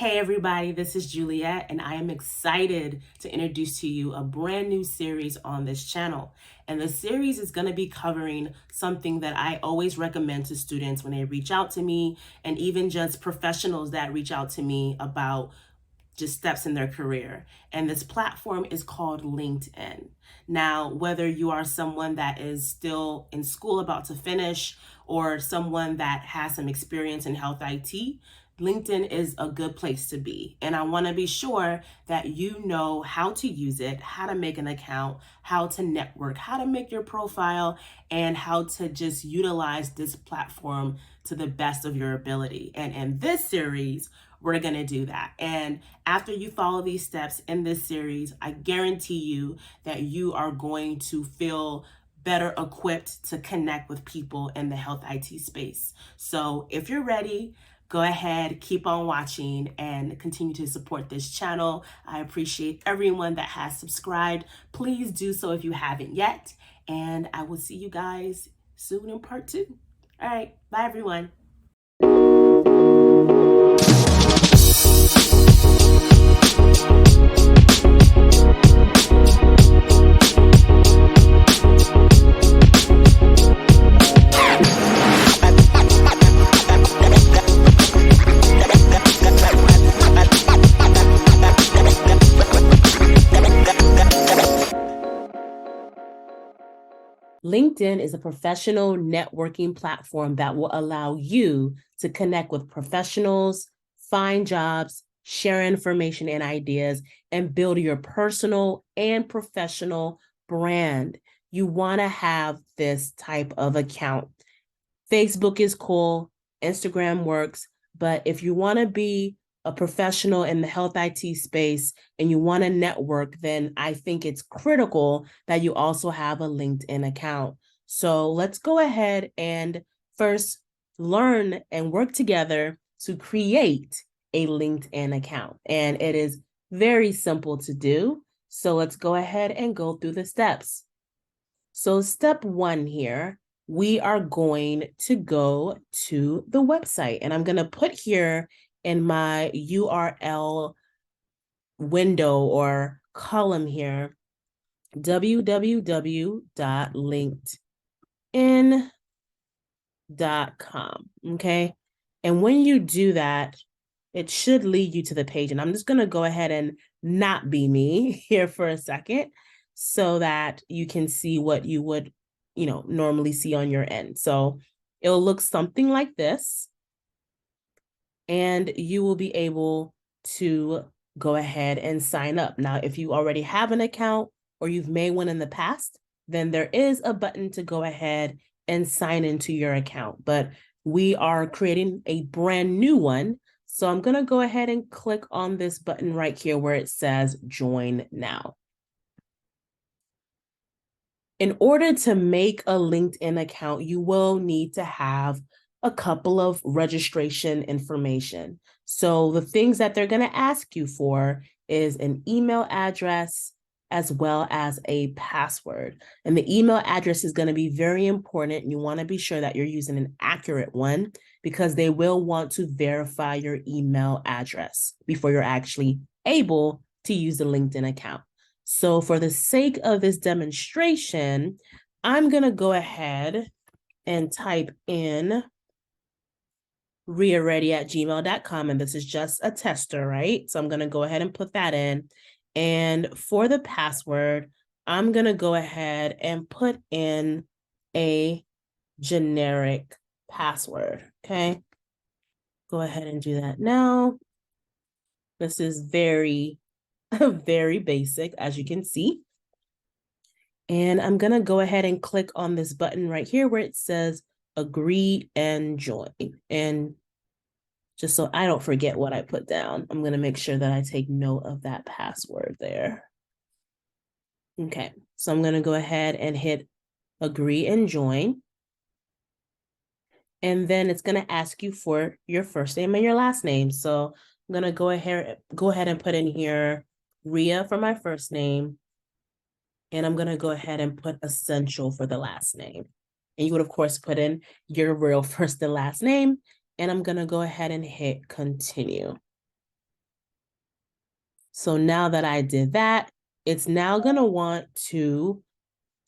Hey everybody, this is Juliette, and I am excited to introduce to you a brand new series on this channel. And the series is going to be covering something that I always recommend to students when they reach out to me, and even just professionals that reach out to me about just steps in their career. And this platform is called LinkedIn. Now, whether you are someone that is still in school about to finish or someone that has some experience in health IT, LinkedIn is a good place to be. And I want to be sure that you know how to use it, how to make an account, how to network, how to make your profile, and how to just utilize this platform to the best of your ability. And in this series, we're going to do that. And after you follow these steps in this series, I guarantee you that you are going to feel better equipped to connect with people in the health IT space. So if you're ready, go ahead, keep on watching and continue to support this channel. I appreciate everyone that has subscribed. Please do so if you haven't yet. And I will see you guys soon in part 2. All right, bye everyone. LinkedIn is a professional networking platform that will allow you to connect with professionals, find jobs, share information and ideas, and build your personal and professional brand. You want to have this type of account. Facebook is cool, Instagram works, but if you want to be a professional in the health IT space and you want to network, then I think it's critical that you also have a LinkedIn account. So let's go ahead and first learn and work together to create a LinkedIn account. And it is very simple to do. So let's go ahead and go through the steps. So step 1 here, we are going to go to the website, and I'm going to put here in my URL window or column here, www.linkedin.com, okay? And when you do that, it should lead you to the page. And I'm just going to go ahead and not be me here for a second so that you can see what you would, normally see on your end. So it'll look something like this. And you will be able to go ahead and sign up. Now, if you already have an account or you've made one in the past, then there is a button to go ahead and sign into your account. But we are creating a brand new one. So I'm going to go ahead and click on this button right here where it says Join Now. In order to make a LinkedIn account, you will need to have a couple of registration information. So the things that they're going to ask you for is an email address as well as a password. And the email address is going to be very important. You want to be sure that you're using an accurate one because they will want to verify your email address before you're actually able to use the LinkedIn account. So for the sake of this demonstration, I'm going to go ahead and type in RHIAready@gmail.com, and this is just a tester, right? So I'm going to go ahead and put that in. And for the password, I'm going to go ahead and put in a generic password, okay? Go ahead and do that now. This is very basic, as you can see. And I'm going to go ahead and click on this button right here where it says agree and join. And just so I don't forget what I put down, I'm going to make sure that I take note of that password there. Okay, so I'm going to go ahead and hit agree and join. And then it's going to ask you for your first name and your last name. So I'm going to go ahead and put in here RHIA for my first name. And I'm going to go ahead and put Essential for the last name. And you would, of course, put in your real first and last name. And I'm going to go ahead and hit continue. So now that I did that, it's now going to want to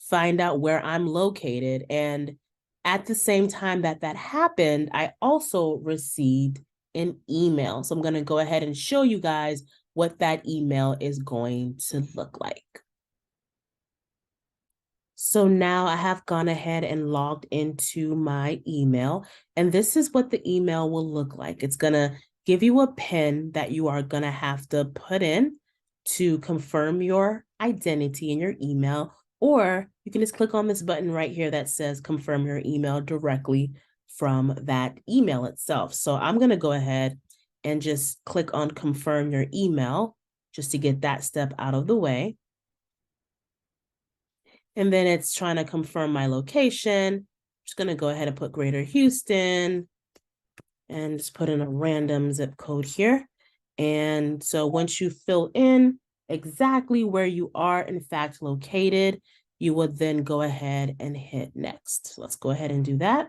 find out where I'm located. And at the same time that that happened, I also received an email. So I'm going to go ahead and show you guys what that email is going to look like. So now I have gone ahead and logged into my email, and this is what the email will look like. It's going to give you a PIN that you are going to have to put in to confirm your identity in your email, or you can just click on this button right here that says confirm your email directly from that email itself. So I'm going to go ahead and just click on confirm your email just to get that step out of the way. And then it's trying to confirm my location. I'm just going to go ahead and put Greater Houston and just put in a random zip code here. And so once you fill in exactly where you are in fact located, you would then go ahead and hit next. So let's go ahead and do that.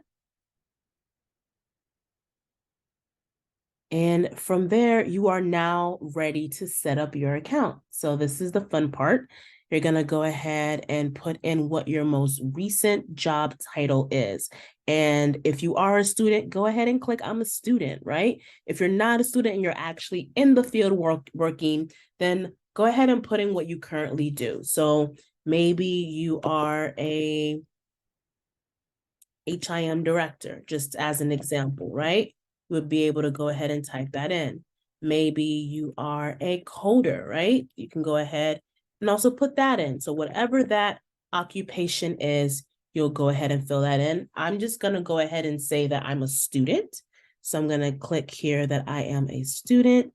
And from there, you are now ready to set up your account. So this is the fun part. You're going to go ahead and put in what your most recent job title is. And if you are a student, go ahead and click I'm a student, right? If you're not a student and you're actually in the field working, then go ahead and put in what you currently do. So maybe you are a HIM director, just as an example, right? You would be able to go ahead and type that in. Maybe you are a coder, right? You can go ahead and also put that in. So whatever that occupation is, you'll go ahead and fill that in. I'm just going to go ahead and say that I'm a student. So I'm going to click here that I am a student.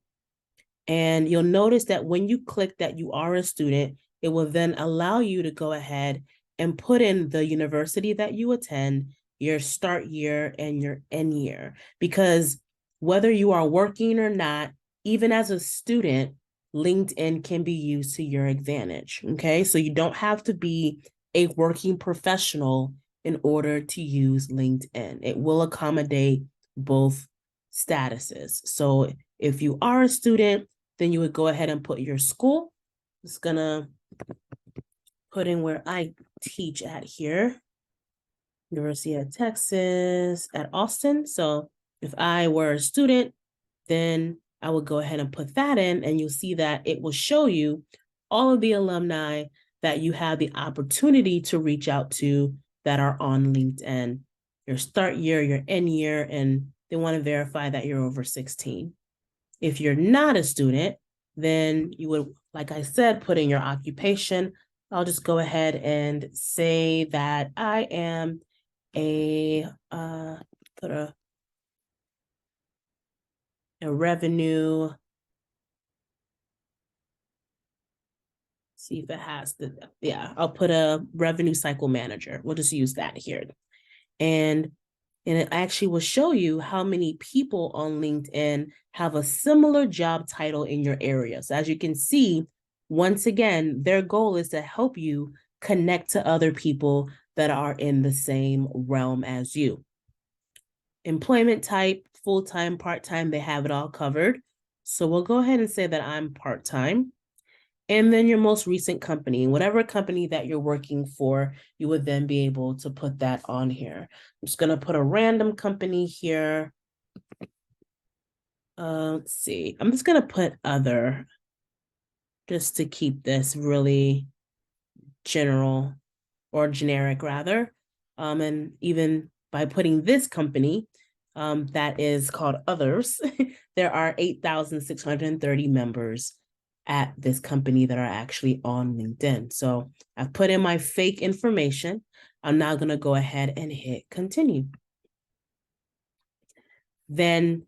And you'll notice that when you click that you are a student, it will then allow you to go ahead and put in the university that you attend, your start year, and your end year. Because whether you are working or not, even as a student, LinkedIn can be used to your advantage, okay? So you don't have to be a working professional in order to use LinkedIn. It will accommodate both statuses. So if you are a student, then you would go ahead and put your school. I'm just gonna put in where I teach at here. University of Texas at Austin. So if I were a student, then I would go ahead and put that in, and you'll see that it will show you all of the alumni that you have the opportunity to reach out to that are on LinkedIn, your start year, your end year, and they want to verify that you're over 16. If you're not a student, then you would, like I said, put in your occupation. I'll just go ahead and say that I am put a revenue, see if it has the, yeah, I'll put a revenue cycle manager. We'll just use that here. And it actually will show you how many people on LinkedIn have a similar job title in your area. So as you can see, once again, their goal is to help you connect to other people that are in the same realm as you. Employment type, full-time, part-time, they have it all covered. So we'll go ahead and say that I'm part-time. And then your most recent company, whatever company that you're working for, you would then be able to put that on here. I'm just going to put a random company here. Let's see. I'm just going to put other, just to keep this really general or generic rather. And even by putting this company that is called others, there are 8,630 members at this company that are actually on LinkedIn. So I've put in my fake information. I'm now going to go ahead and hit continue. Then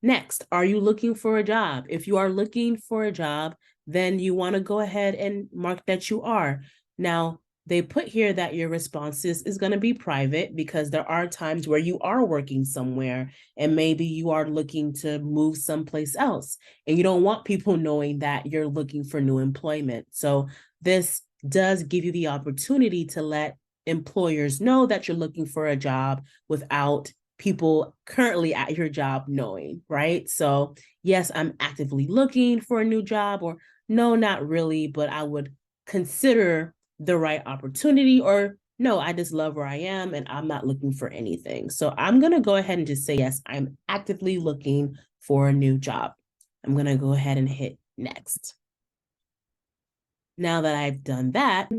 next, are you looking for a job? If you are looking for a job, then you want to go ahead and mark that you are. Now, they put here that your responses is going to be private because there are times where you are working somewhere and maybe you are looking to move someplace else and you don't want people knowing that you're looking for new employment. So this does give you the opportunity to let employers know that you're looking for a job without people currently at your job knowing, right? So yes, I'm actively looking for a new job, or no, not really, but I would consider the right opportunity, or no, I just love where I am and I'm not looking for anything. So I'm going to go ahead and just say, yes, I'm actively looking for a new job. I'm going to go ahead and hit next. Now that I've done that,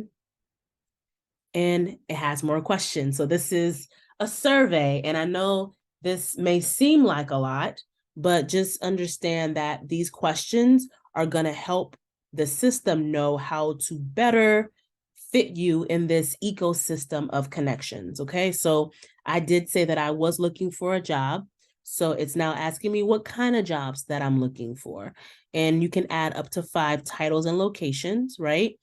and it has more questions. So this is a survey, and I know this may seem like a lot, but just understand that these questions are going to help the system know how to better fit you in this ecosystem of connections. Okay, so I did say that I was looking for a job. So it's now asking me what kind of jobs that I'm looking for. And you can add up to 5 titles and locations, right?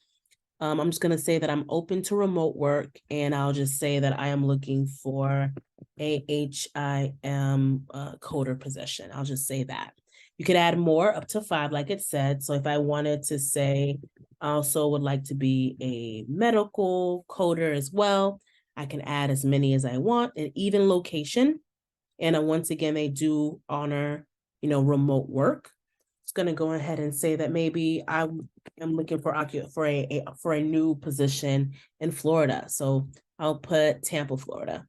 I'm just going to say that I'm open to remote work, and I'll just say that I am looking for a HIM coder position. I'll just say that. You could add more, up to 5, like it said. So if I wanted to say, I also would like to be a medical coder as well, I can add as many as I want, and even location. And once again, they do honor, remote work. It's going to go ahead and say that maybe I am looking for a new position in Florida. So I'll put Tampa, Florida.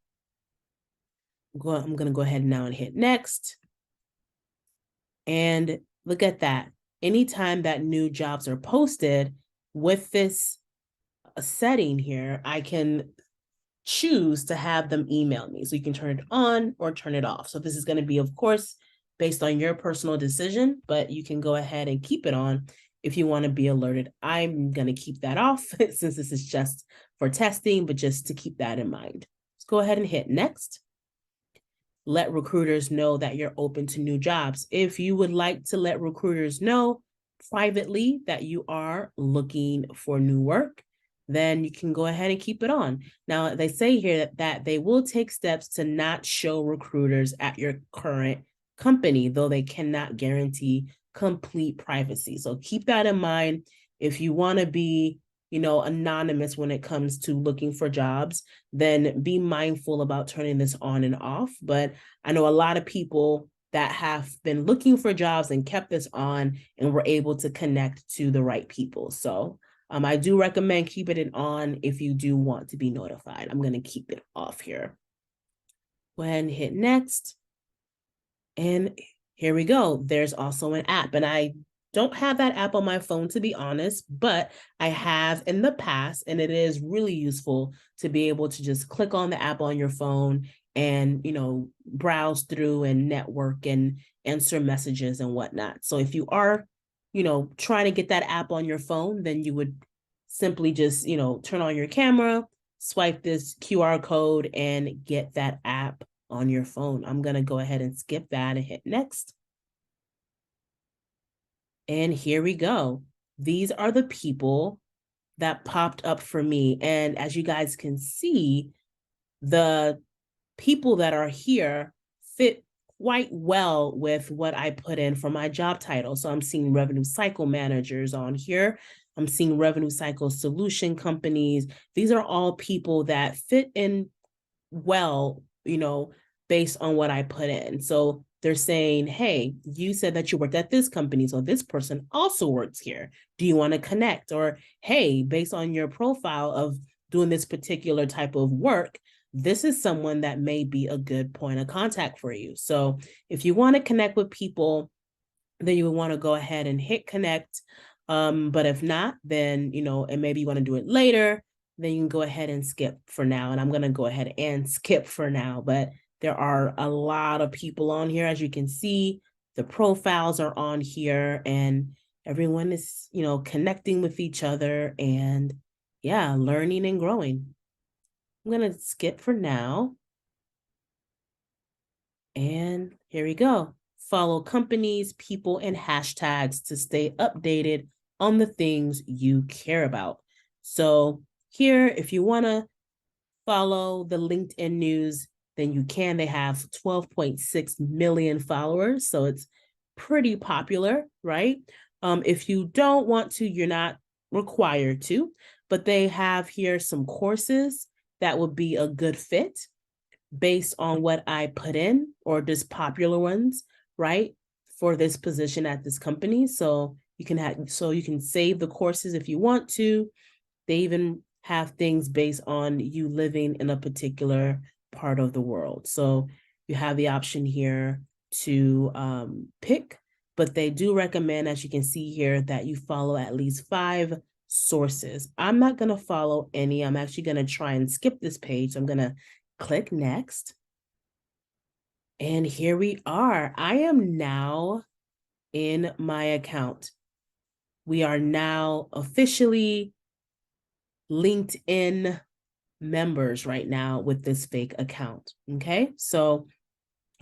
I'm going to go ahead now and hit next. And look at that. Anytime that new jobs are posted with this setting here, I can choose to have them email me. So you can turn it on or turn it off. So this is going to be, of course, based on your personal decision, but you can go ahead and keep it on if you want to be alerted. I'm going to keep that off since this is just for testing, but just to keep that in mind. Let's go ahead and hit next. Let recruiters know that you're open to new jobs. If you would like to let recruiters know privately that you are looking for new work, then you can go ahead and keep it on. Now, they say here that they will take steps to not show recruiters at your current company, though they cannot guarantee complete privacy. So keep that in mind. If you want to be, anonymous when it comes to looking for jobs, then be mindful about turning this on and off. But I know a lot of people that have been looking for jobs and kept this on and were able to connect to the right people. So I do recommend keeping it on if you do want to be notified. I'm going to keep it off here. Go ahead and hit next. And here we go. There's also an app, and I don't have that app on my phone, to be honest, but I have in the past, and it is really useful to be able to just click on the app on your phone and, browse through and network and answer messages and whatnot. So if you are, trying to get that app on your phone, then you would simply just, turn on your camera, swipe this QR code, and get that app on your phone. I'm going to go ahead and skip that and hit next. And here we go. These are the people that popped up for me. And as you guys can see, the people that are here fit quite well with what I put in for my job title. So I'm seeing revenue cycle managers on here. I'm seeing revenue cycle solution companies. These are all people that fit in well, based on what I put in. So they're saying, hey, you said that you worked at this company, so this person also works here. Do you want to connect? Or, hey, based on your profile of doing this particular type of work, this is someone that may be a good point of contact for you. So if you want to connect with people, then you would want to go ahead and hit connect. But if not, then, and maybe you want to do it later, then you can go ahead and skip for now. And I'm going to go ahead and skip for now, but there are a lot of people on here. As you can see, the profiles are on here and everyone is, connecting with each other and learning and growing. I'm going to skip for now. And here we go. Follow companies, people, and hashtags to stay updated on the things you care about. So here, if you want to follow the LinkedIn news, then you can. They have 12.6 million followers, so it's pretty popular, right? If you don't want to, you're not required to, but they have here some courses that would be a good fit. based on what I put in, or just popular ones, right, for this position at this company. So you can save the courses if you want to. They even have things based on you living in a particular part of the world. So you have the option here to pick, but they do recommend, as you can see here, that you follow at least 5 sources. I'm not going to follow any. I'm actually going to try and skip this page. So I'm going to click next. And here we are. I am now in my account. We are now officially LinkedIn members right now with this fake account. Okay, so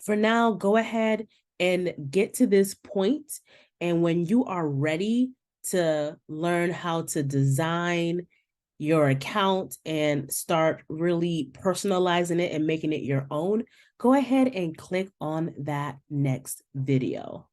for now, go ahead and get to this point. And when you are ready to learn how to design your account and start really personalizing it and making it your own, go ahead and click on that next video.